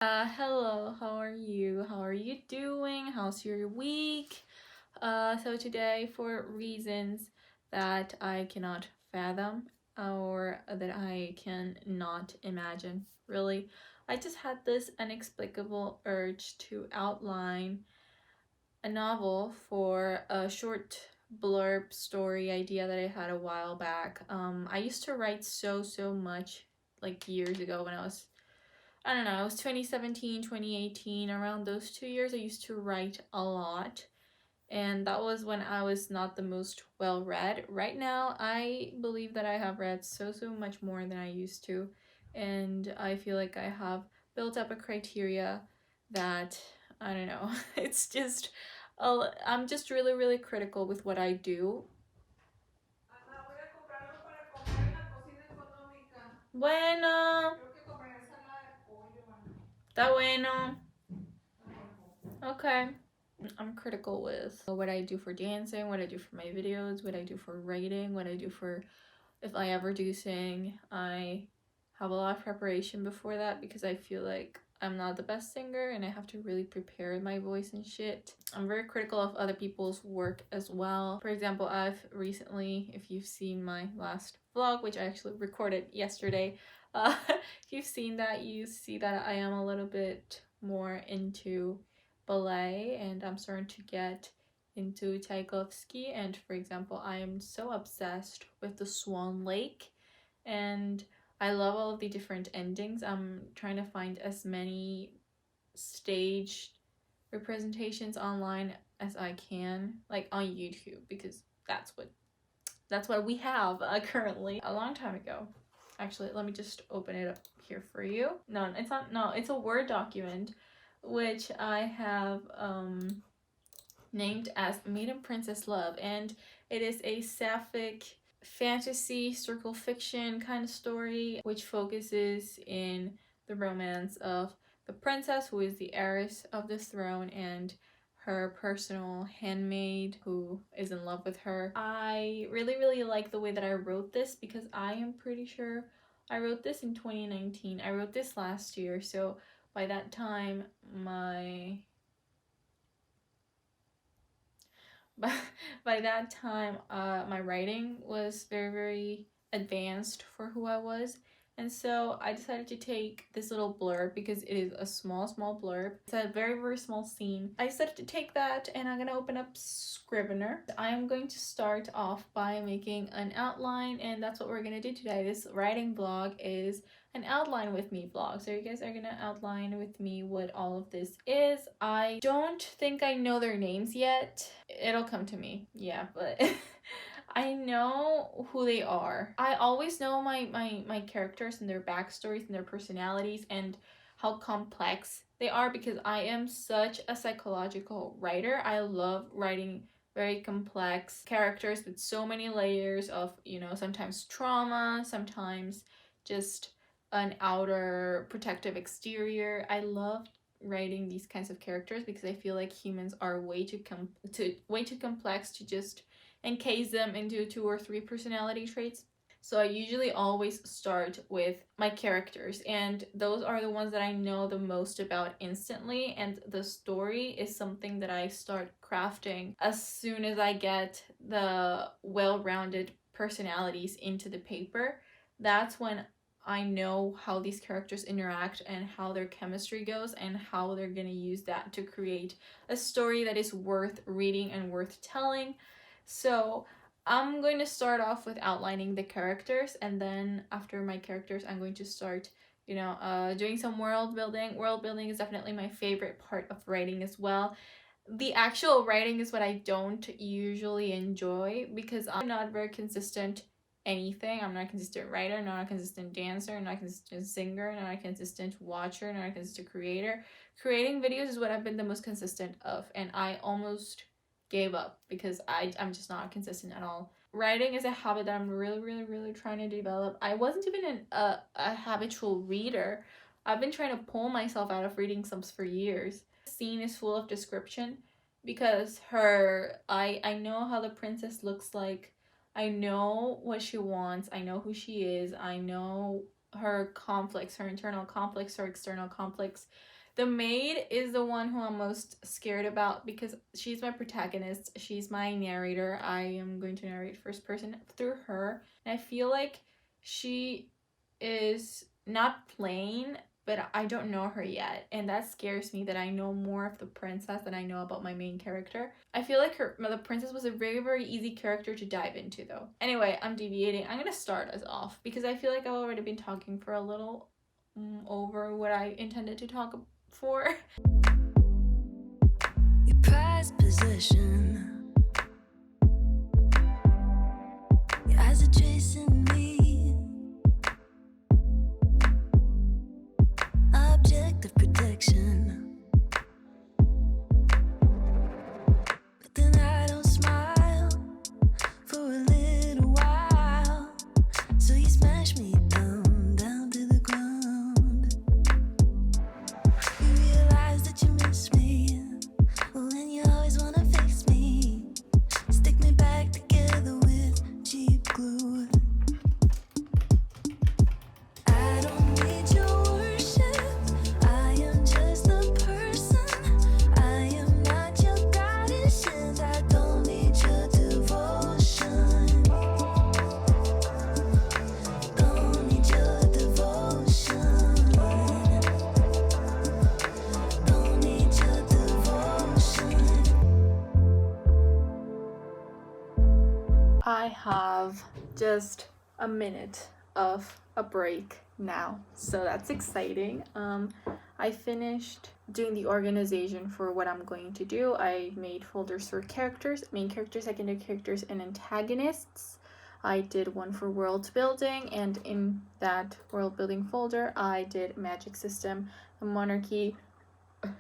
Hello, how are you? How are you doing? How's your week? So today, for reasons that I cannot fathom or that I can not imagine, really, I just had this inexplicable urge to outline a novel for a short blurb story idea that I had a while back. I used to write so much like years ago when I don't know, it was 2017, 2018, around those 2 years. I used to write a lot, and that was when I was not the most well read. Right now, I believe that I have read so much more than I used to, and I feel like I have built up a criteria that, I don't know, it's just, I'm just really critical with what I do. Bueno, está bueno. Okay. I'm critical with what I do for dancing, what I do for my videos, what I do for writing, what I do for if I ever do sing. I have a lot of preparation before that because I feel like I'm not the best singer and I have to really prepare my voice and shit. I'm very critical of other people's work as well. For example, I've recently, if you've seen my last vlog, which I actually recorded yesterday, if you've seen that, you see that I am a little bit more into ballet and I'm starting to get into Tchaikovsky. And for example, I am so obsessed with the Swan Lake and I love all of the different endings. I'm trying to find as many staged representations online as I can, like on YouTube, because that's what we have currently. A long time ago, actually, let me just open it up here for you. No, it's not. No, it's a Word document which I have named as Maiden Princess Love, and it is a sapphic fantasy historical fiction kind of story which focuses in the romance of the princess, who is the heiress of the throne, and her personal handmaid who is in love with her. I really like the way that I wrote this because I am pretty sure I wrote this in 2019. I wrote this last year, so by that time by, by that time my writing was very advanced for who I was, and so I decided to take this little blurb because it is a small blurb. It's a very small scene. I decided to take that and I'm gonna open up Scrivener. I am going to start off by making an outline, and that's what we're gonna do today. This writing blog is an outline with me blog, so you guys are gonna outline with me what all of this is. I don't think I know their names yet. It'll come to me, yeah, but I know who they are. I always know my characters and their backstories and their personalities and how complex they are because I am such a psychological writer. I love writing very complex characters with so many layers of, sometimes trauma, sometimes just an outer protective exterior. I love writing these kinds of characters because I feel like humans are way too complex to just encase them into 2 or 3 personality traits. So I usually always start with my characters, and those are the ones that I know the most about instantly, and the story is something that I start crafting as soon as I get the well-rounded personalities into the paper. That's when I know how these characters interact and how their chemistry goes and how they're gonna use that to create a story that is worth reading and worth telling. So I'm going to start off with outlining the characters, and then after my characters I'm going to start doing some world building. World building is definitely my favorite part of writing as well. The actual writing is what I don't usually enjoy because I'm not very consistent anything. I'm not a consistent writer, not a consistent dancer, not a consistent singer, not a consistent watcher, not a consistent creator. Creating videos is what I've been the most consistent of, and I almost gave up because I'm just not consistent at all. Writing is a habit that I'm really trying to develop. I wasn't even a habitual reader. I've been trying to pull myself out of reading some for years. The scene is full of description because I know how the princess looks like. I know what she wants. I know who she is. I know her conflicts, her internal conflicts, her external conflicts. The maid is the one who I'm most scared about because she's my protagonist. She's my narrator. I am going to narrate first person through her. And I feel like she is not plain, but I don't know her yet. And that scares me that I know more of the princess than I know about my main character. I feel like the princess was a very, very easy character to dive into though. Anyway, I'm deviating. I'm gonna start us off because I feel like I've already been talking for a little over what I intended to talk for. Your prized possession. Your eyes are chasing me. Object of protection. But then I don't smile for a little while. So you smash me down to the ground. You realize that you miss me. Well, then you always wanna fix me. Stick me back together with cheap glue. I don't need your worship. I am just a person. I am not your goddess, and I don't need your devotion. Don't need your devotion. Don't need your devotion. I have just a minute of a break now, so that's exciting. I finished doing the organization for what I'm going to do. I made folders for characters, main characters, secondary characters, and antagonists. I did one for world building, and in that world building folder I did magic system, the monarchy,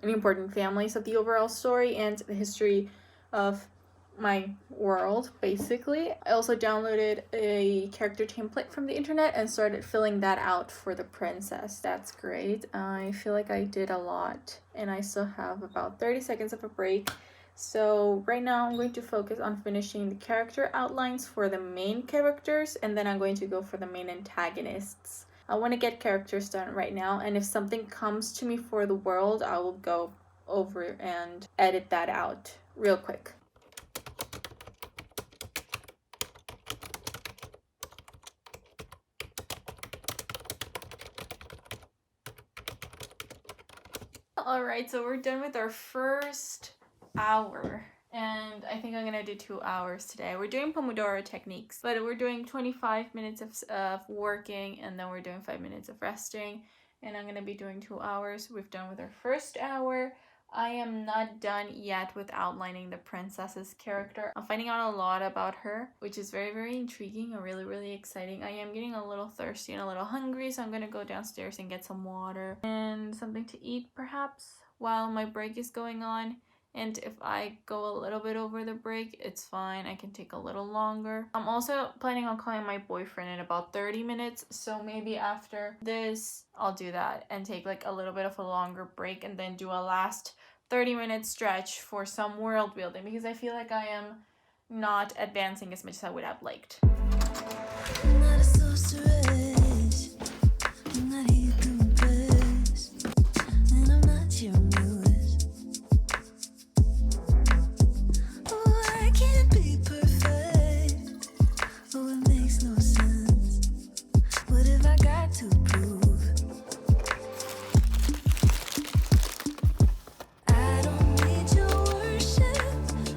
any important families of the overall story, and the history of my world, basically. I also downloaded a character template from the internet and started filling that out for the princess. That's great. I feel like I did a lot, and I still have about 30 seconds of a break. So right now I'm going to focus on finishing the character outlines for the main characters, and then I'm going to go for the main antagonists. I want to get characters done right now, and if something comes to me for the world, I will go over and edit that out real quick. Alright, so we're done with our first hour, and I think I'm gonna do 2 hours today. We're doing Pomodoro techniques, but we're doing 25 minutes of working, and then we're doing 5 minutes of resting, and I'm gonna be doing 2 hours. We've done with our first hour. I am not done yet with outlining the princess's character. I'm finding out a lot about her, which is very, very intriguing and really, really exciting. I am getting a little thirsty and a little hungry, so I'm gonna go downstairs and get some water and something to eat, perhaps, while my break is going on. And if I go a little bit over the break, it's fine. I can take a little longer. I'm also planning on calling my boyfriend in about 30 minutes. So maybe after this, I'll do that and take like a little bit of a longer break and then do a last 30-minute stretch for some world building, because I feel like I am not advancing as much as I would have liked. I'm not a sorceress. I'm not here to impress. And I'm not your muse. Oh, I can't be perfect. Oh, it makes no sense. What have I got to prove? I don't need your worship.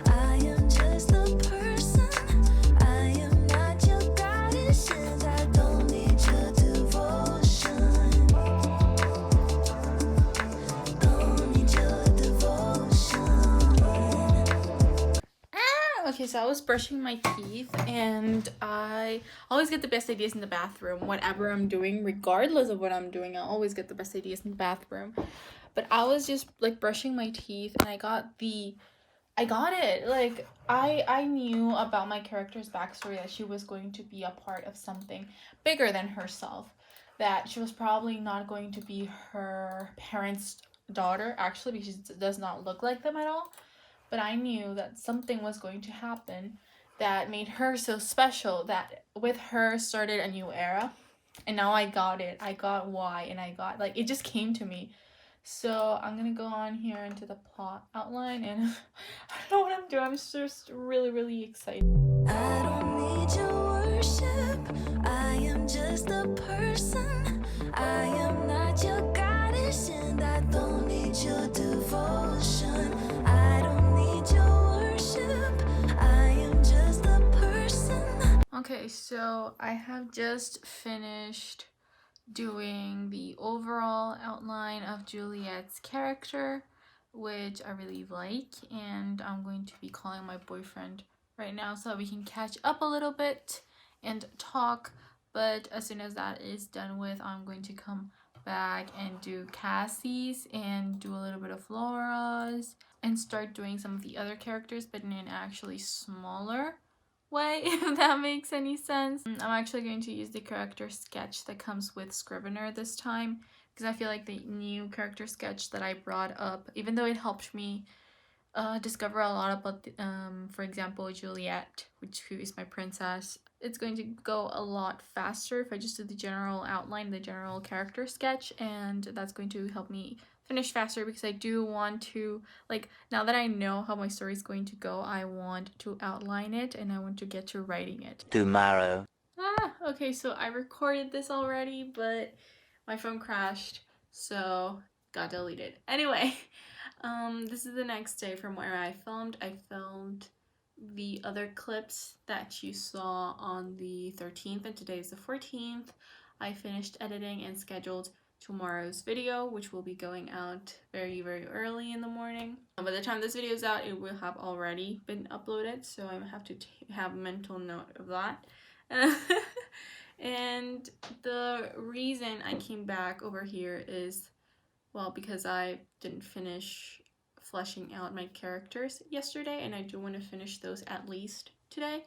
I am just a person. I am not your goddess, and I don't need your devotion. Don't need your devotion. Okay, so I was brushing my teeth, and I always get the best ideas in the bathroom. Whatever I'm doing, regardless of what I'm doing, I always get the best ideas in the bathroom. But I was just like brushing my teeth, and I got it. Like I knew about my character's backstory, that she was going to be a part of something bigger than herself, that she was probably not going to be her parents' daughter, actually, because she does not look like them at all. But I knew that something was going to happen that made her so special, that with her started a new era. And now I got it. I got why, and I got, like, it just came to me So I'm gonna go on here into the plot outline, and I don't know what I'm doing. I'm just really excited. I don't need your worship. I am just a person. I am not your goddess, and I don't need your devotion. I don't need your worship. I am just a person. Okay, so I have just finished doing the overall outline of Juliet's character, which I really like, and I'm going to be calling my boyfriend right now so that we can catch up a little bit and talk. But as soon as that is done with, I'm going to come back and do Cassie's and do a little bit of Laura's and start doing some of the other characters, but in an actually smaller way, if that makes any sense. I'm actually going to use the character sketch that comes with Scrivener this time, because I feel like the new character sketch that I brought up, even though it helped me discover a lot about for example, Juliet, who is my princess, it's going to go a lot faster if I just do the general outline, the general character sketch, and that's going to help me finish faster, because I do want to, like, now that I know how my story is going to go, I want to outline it and I want to get to writing it tomorrow. Okay, so I recorded this already, but my phone crashed, so got deleted. Anyway, this is the next day from where I filmed. I filmed the other clips that you saw on the 13th, and today is the 14th. I finished editing and scheduled tomorrow's video, which will be going out very early in the morning. By the time this video is out, it will have already been uploaded, so I have to have a mental note of that. And the reason I came back over here is, well, because I didn't finish fleshing out my characters yesterday, and I do want to finish those at least today.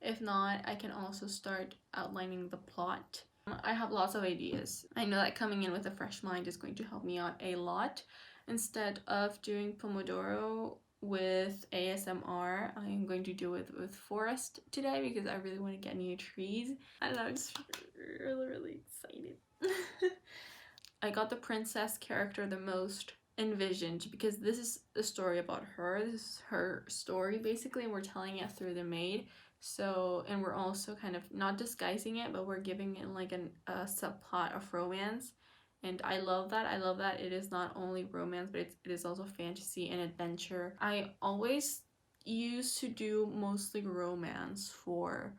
If not, I can also start outlining the plot. I have lots of ideas. I know that coming in with a fresh mind is going to help me out a lot. Instead of doing Pomodoro with ASMR, I am going to do it with forest today, because I really want to get new trees. I don't know, I'm just really excited. I got the princess character the most envisioned, because this is a story about her. This is her story basically, and we're telling it through the maid. So, and we're also kind of not disguising it, but we're giving it like a subplot of romance. And I love that. I love that it is not only romance, but it is also fantasy and adventure. I always used to do mostly romance for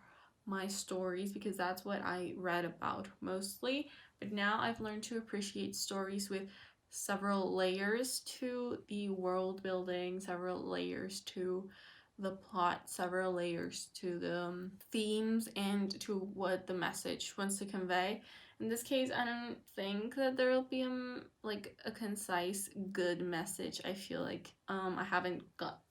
my stories, because that's what I read about mostly. But now I've learned to appreciate stories with several layers to the world building, several layers to the plot, several layers to the themes, and to what the message wants to convey. In this case, I don't think that there will be like a concise, good message. I feel like I haven't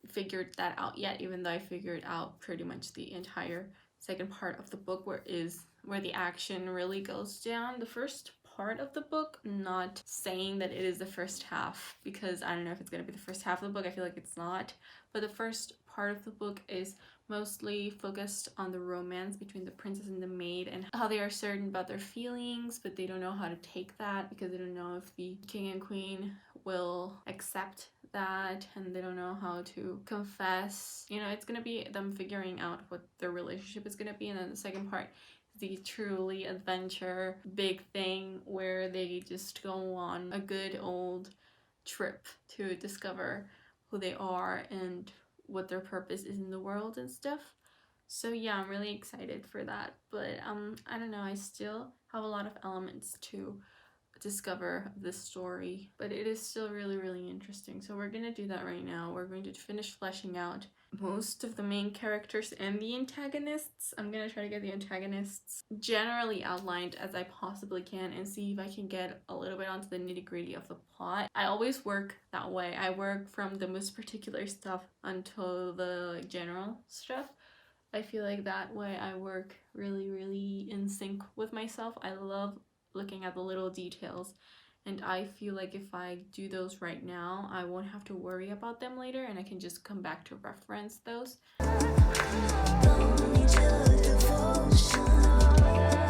figured that out yet, even though I figured out pretty much the entire second part of the book, where the action really goes down. The first part of the book, not saying that it is the first half, because I don't know if it's going to be the first half of the book. I feel like it's not, but the first part of the book is mostly focused on the romance between the princess and the maid, and how they are certain about their feelings, but they don't know how to take that, because they don't know if the king and queen will accept that, and they don't know how to confess. You know, it's gonna be them figuring out what their relationship is gonna be. And then the second part, the truly adventure big thing, where they just go on a good old trip to discover who they are and what their purpose is in the world and stuff. So yeah, I'm really excited for that. But I don't know, I still have a lot of elements to discover this story, but it is still really interesting. So we're gonna do that right now. We're going to finish fleshing out most of the main characters and the antagonists. I'm gonna try to get the antagonists generally outlined as I possibly can, and see if I can get a little bit onto the nitty-gritty of the plot. I always work that way. I work from the most particular stuff until the general stuff. I feel like that way I work really in sync with myself. I love looking at the little details, and I feel like if I do those right now, I won't have to worry about them later, and I can just come back to reference those. Don't need your devotion.